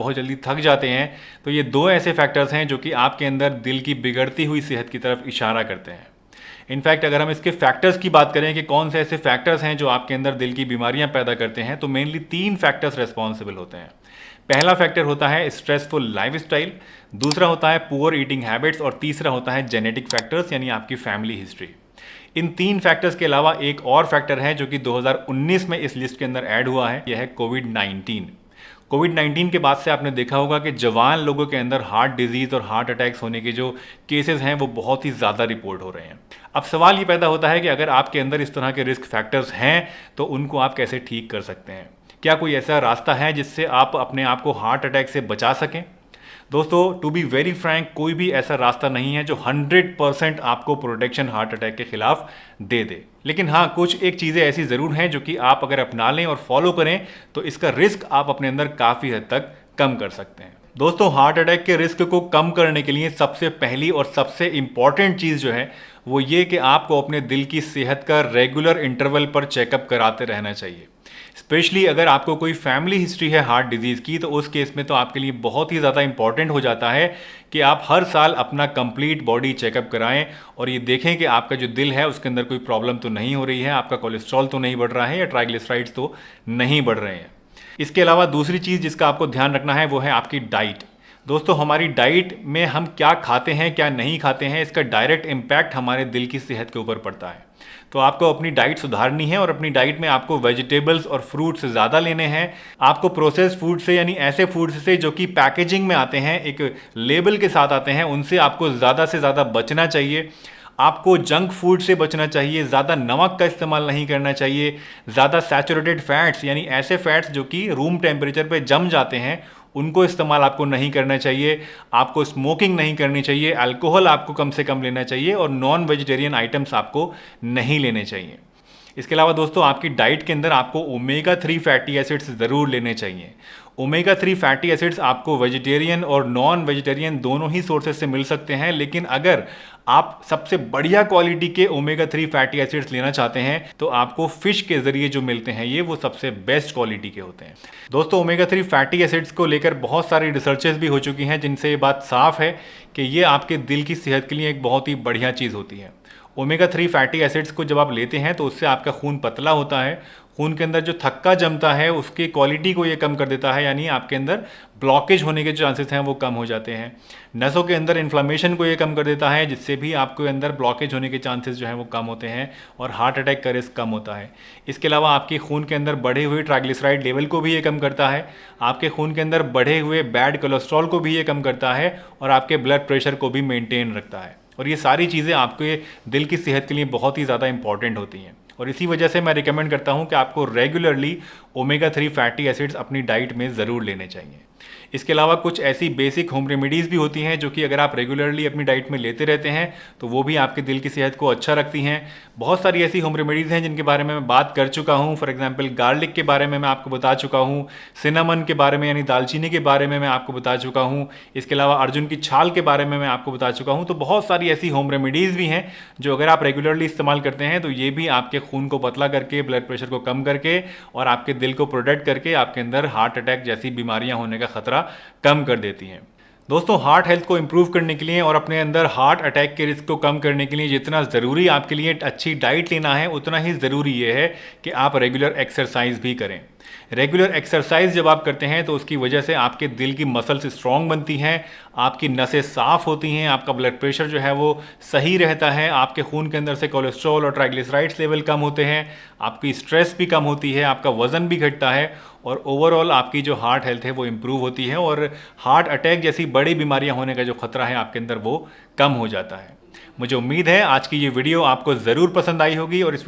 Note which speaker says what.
Speaker 1: बहुत जल्दी थक जाते हैं, तो ये दो ऐसे फैक्टर्स हैं जो कि आपके अंदर दिल की बिगड़ती हुई सेहत की तरफ इशारा करते हैं। इनफैक्ट अगर हम इसके फैक्टर्स की बात करें कि कौन से ऐसे फैक्टर्स हैं जो आपके अंदर दिल की बीमारियां पैदा करते हैं, तो मेनली 3 फैक्टर्स रेस्पॉन्सिबल होते हैं। पहला फैक्टर होता है स्ट्रेसफुल लाइफस्टाइल, दूसरा होता है पुअर ईटिंग हैबिट्स और तीसरा होता है जेनेटिक फैक्टर्स यानी आपकी फैमिली हिस्ट्री। इन 3 फैक्टर्स के अलावा एक और फैक्टर है जो कि 2019 में इस लिस्ट के अंदर ऐड हुआ है, यह है कोविड-19। कोविड-19 के बाद से आपने देखा होगा कि जवान लोगों के अंदर हार्ट डिजीज़ और हार्ट अटैक्स होने के जो केसेस हैं वो बहुत ही ज़्यादा रिपोर्ट हो रहे हैं। अब सवाल ये पैदा होता है कि अगर आपके अंदर इस तरह के रिस्क फैक्टर्स हैं तो उनको आप कैसे ठीक कर सकते हैं? क्या कोई ऐसा रास्ता है जिससे आप अपने आप को हार्ट अटैक से बचा सकें? दोस्तों, टू बी वेरी फ्रैंक, कोई भी ऐसा रास्ता नहीं है जो 100% आपको प्रोटेक्शन हार्ट अटैक के खिलाफ दे दे। लेकिन हाँ, कुछ एक चीज़ें ऐसी ज़रूर हैं जो कि आप अगर अपना लें और फॉलो करें तो इसका रिस्क आप अपने अंदर काफ़ी हद तक कम कर सकते हैं। दोस्तों, हार्ट अटैक के रिस्क को कम करने के लिए सबसे पहली और सबसे इंपॉर्टेंट चीज़ जो है वो ये कि आपको अपने दिल की सेहत का रेगुलर इंटरवल पर चेकअप कराते रहना चाहिए। स्पेशली अगर आपको कोई फैमिली हिस्ट्री है हार्ट डिजीज़ की, तो उस केस में तो आपके लिए बहुत ही ज़्यादा इंपॉर्टेंट हो जाता है कि आप हर साल अपना कंप्लीट बॉडी चेकअप कराएं और ये देखें कि आपका जो दिल है उसके अंदर कोई प्रॉब्लम तो नहीं हो रही है, आपका कोलेस्ट्रॉल तो नहीं बढ़ रहा है या ट्राइग्लिसराइड्स तो नहीं बढ़ रहे हैं। इसके अलावा दूसरी चीज़ जिसका आपको ध्यान रखना है वो है आपकी डाइट। दोस्तों, हमारी डाइट में हम क्या खाते हैं क्या नहीं खाते हैं, इसका डायरेक्ट इम्पैक्ट हमारे दिल की सेहत के ऊपर पड़ता है। तो आपको अपनी डाइट सुधारनी है और अपनी डाइट में आपको वेजिटेबल्स और फ्रूट्स ज़्यादा लेने हैं। आपको प्रोसेस्ड फूड से यानी ऐसे फूड से जो कि पैकेजिंग में आते हैं, एक लेबल के साथ आते हैं, उनसे आपको ज़्यादा से ज़्यादा बचना चाहिए। आपको जंक फूड से बचना चाहिए, ज़्यादा नमक का इस्तेमाल नहीं करना चाहिए, ज़्यादा सैचुरेटेड फैट्स यानी ऐसे फैट्स जो कि रूम टेम्परेचर पे जम जाते हैं उनको इस्तेमाल आपको नहीं करना चाहिए। आपको स्मोकिंग नहीं करनी चाहिए, अल्कोहल आपको कम से कम लेना चाहिए और नॉन वेजिटेरियन आइटम्स आपको नहीं लेने चाहिए। इसके अलावा दोस्तों, आपकी डाइट के अंदर आपको ओमेगा 3 फैटी एसिड्स ज़रूर लेने चाहिए। ओमेगा 3 फैटी एसिड्स आपको वेजिटेरियन और नॉन वेजिटेरियन दोनों ही सोर्सेज से मिल सकते हैं, लेकिन अगर आप सबसे बढ़िया क्वालिटी के ओमेगा 3 फैटी एसिड्स लेना चाहते हैं तो आपको फिश के ज़रिए जो मिलते हैं ये वो सबसे बेस्ट क्वालिटी के होते हैं। दोस्तों, ओमेगा 3 फैटी एसिड्स को लेकर बहुत सारी रिसर्चेस भी हो चुकी हैं जिनसे ये बात साफ है कि ये आपके दिल की सेहत के लिए एक बहुत ही बढ़िया चीज़ होती है। ओमेगा 3 फैटी एसिड्स को जब आप लेते हैं तो उससे आपका खून पतला होता है, खून के अंदर जो थक्का जमता है उसकी क्वालिटी को ये कम कर देता है, यानी आपके अंदर ब्लॉकेज होने के जो चांसेस हैं वो कम हो जाते हैं। नसों के अंदर इन्फ्लामेशन को ये कम कर देता है, जिससे भी आपके अंदर ब्लॉकेज होने के चांसेस जो हैं वो कम होते हैं और हार्ट अटैक का रिस्क कम होता है। इसके अलावा आपके खून के अंदर बढ़े हुए ट्राइग्लिसराइड लेवल को भी ये कम करता है, आपके खून के अंदर बढ़े हुए बैड कोलेस्ट्रॉल को भी ये कम करता है और आपके ब्लड प्रेशर को भी मेनटेन रखता है। और ये सारी चीज़ें आपके दिल की सेहत के लिए बहुत ही ज़्यादा इंपॉर्टेंट होती हैं और इसी वजह से मैं रिकमेंड करता हूँ कि आपको रेगुलरली ओमेगा 3 फैटी एसिड्स अपनी डाइट में ज़रूर लेने चाहिए। इसके अलावा कुछ ऐसी बेसिक होम रेमेडीज़ भी होती हैं जो कि अगर आप रेगुलरली अपनी डाइट में लेते रहते हैं तो वो भी आपके दिल की सेहत को अच्छा रखती हैं। बहुत सारी ऐसी होम रेमेडीज़ हैं जिनके बारे में मैं बात कर चुका हूँ। फॉर एग्जांपल, गार्लिक के बारे में मैं आपको बता चुका हूँ, सिनेमन के बारे में यानी दालचीनी के बारे में मैं आपको बता चुका हूँ, इसके अलावा अर्जुन की छाल के बारे में मैं आपको बता चुका हूँ। तो बहुत सारी ऐसी होम रेमेडीज़ भी हैं जो अगर आप रेगुलरली इस्तेमाल करते हैं तो ये भी आपके खून को पतला करके, ब्लड प्रेशर को कम करके और आपके दिल को प्रोटेक्ट करके आपके अंदर हार्ट अटैक जैसी बीमारियां होने का खतरा कम कर देती हैं। दोस्तों, हार्ट हेल्थ को इंप्रूव करने के लिए और अपने अंदर हार्ट अटैक के रिस्क को कम करने के लिए जितना ज़रूरी आपके लिए अच्छी डाइट लेना है उतना ही ज़रूरी ये है कि आप रेगुलर एक्सरसाइज भी करें। रेगुलर एक्सरसाइज जब आप करते हैं तो उसकी वजह से आपके दिल की मसल्स स्ट्रॉन्ग बनती हैं, आपकी नसें साफ़ होती हैं, आपका ब्लड प्रेशर जो है वो सही रहता है, आपके खून के अंदर से कोलेस्ट्रॉल और ट्राइग्लिसराइड्स लेवल कम होते हैं, आपकी स्ट्रेस भी कम होती है, आपका वज़न भी घटता है और ओवरऑल आपकी जो हार्ट हेल्थ है वो इम्प्रूव होती है और हार्ट अटैक जैसी बड़ी बीमारियां होने का जो खतरा है आपके अंदर वो कम हो जाता है। मुझे उम्मीद है आज की ये वीडियो आपको ज़रूर पसंद आई होगी और इस